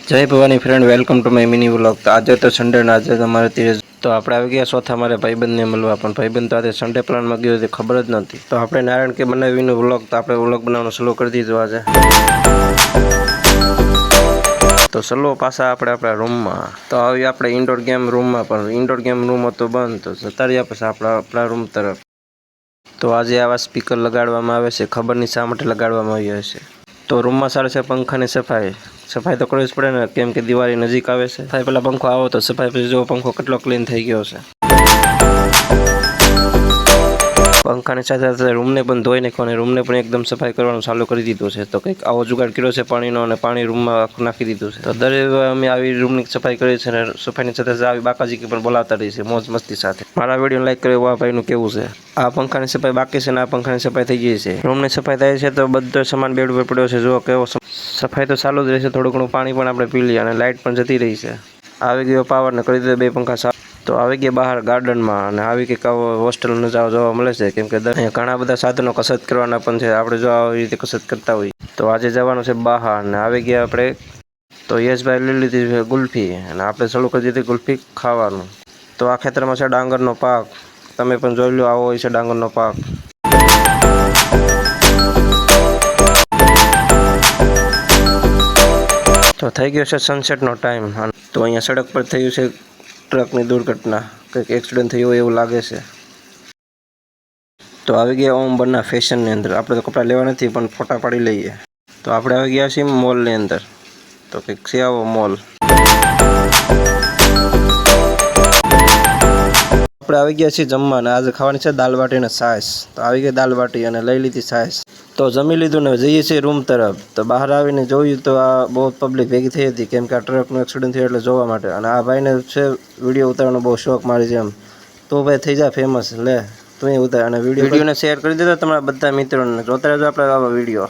जय Bhavani friend, welcome to my mini vlog. तो आज तो संडे ने आज हमारे तीर तो આપણે આવી ગયા ચોથા મારે ભાઈબંધને મળવા, પણ ભાઈબંધ તો આજે સન્ડે પ્લાનમાં ગયો તે ખબર જ નહોતી। તો આપણે નારાયણ કે બનાવીનો વ્લોગ તો આપણે વ્લોગ બનાવવાનો શરૂ કરી દીધો આજે। તો ચલો પાછા આપણે આપણા રૂમમાં। તો આવી આપણે ઇન્ડોર ગેમ રૂમમાં, પણ ઇન્ડોર ગેમ રૂમ હતો બંધ, તો જતા રહ્યા પછી આપણા રૂમ તરફ। તો આજે આવા સ્પીકર લગાડવામાં આવે છે, ખબર નહીં શા માટે લગાડવામાં આવ્યા હશે। તો રૂમમાં સારું છે પંખાની સફાઈ તો કરવી જ પડે ને, કેમ કે દિવાળી નજીક આવે છે। સફાઈ પહેલાં પંખો આવો તો સફાઈ પછી જો પંખો કેટલો ક્લીન થઈ ગયો છે। પંખાની સાથે સાથે રૂમને પણ ધોઈ નાખ્યો અને રૂમને પણ એકદમ સફાઈ કરવાનું ચાલુ કરી દીધું છે। તો કંઈક આવો જુગાડ કર્યો છે પાણીનો, અને પાણી રૂમમાં નાખી દીધું છે। તો દરેક અમે આવી રૂમની સફાઈ કરીએ છીએ, અને સફાઈની સાથે આવી બાકાજી પણ બોલાવતા રહીએ છીએ મોજ મસ્તી સાથે। મારા વિડીયો લાઈક કર્યો આ ભાઈનું કેવું છે। આ પંખાની સફાઈ બાકી છે ને આ પંખાની સફાઈ થઈ ગઈ છે। રૂમની સફાઈ થાય છે તો બધો સામાન બેડ ઉપર પડ્યો છે, જો કેવો સફાઈ તો ચાલુ જ રહેશે। થોડું ઘણું પાણી પણ આપણે પી લઈએ, અને લાઇટ પણ જતી રહી છે। આવી ગયો પાવર ને કરી દીધો બે પંખા સાફ। તો આવી ગયા બહાર ગાર્ડનમાં, અને આવી કંઈક હોસ્ટેલ નજારો જોવા મળે છે, કેમ કે ઘણા બધા સાધનો કસરત કરવાના પણ છે। આપણે જો આવી રીતે કસરત કરતા હોઈએ તો આજે જવાનું છે બહાર, ને આવી ગયા આપણે। તો યશભાઈ લઈ લીધી છે ગુલ્ફી, અને આપણે ચાલુ કરી દીધી ગુલ્ફી ખાવાનું। તો આ ખેતરમાં છે ડાંગરનો પાક, તમે પણ જોઈ લો, આવો હોય છે ડાંગરનો પાક। તો થઈ ગયો છે સનસેટનો ટાઈમ, તો અહીંયા સડક પર થયું છે ટ્રકની દુર્ઘટના, કંઈક એક્સિડન્ટ થયું હોય એવું લાગે છે। તો આવી ગયા ઓમ બન્ના ફેશનની અંદર, આપણે તો કપડાં લેવા નથી પણ ફોટા પાડી લઈએ। તો આપણે આવી ગયા છીએ મોલની અંદર, તો કંઈક છે આવો મોલ। આપણે આવી ગયા છીએ જમવાને, આજે ખાવાની છે દાલ બાટી અને છાશ। તો આવી ગઈ દાલ બાટી અને લઈ લીધી છાશ। તો જમી લીધું ને જઈએ છીએ રૂમ તરફ। તો બહાર આવીને જોયું તો આ બહુ પબ્લિક ભેગી થઈ હતી, કેમ કે આ ટ્રકનું એક્સિડન્ટ થયું એટલે જોવા માટે। અને આ ભાઈને છે વિડીયો ઉતારવાનો બહુ શોખ મારી જેમ, તો ભાઈ થઈ જાય ફેમસ, લે તું ઉતાર, અને વિડીયોને શેર કરી દીધો તમારા બધા મિત્રોને, જોતા રહેજો આપણે આવા વિડીયો।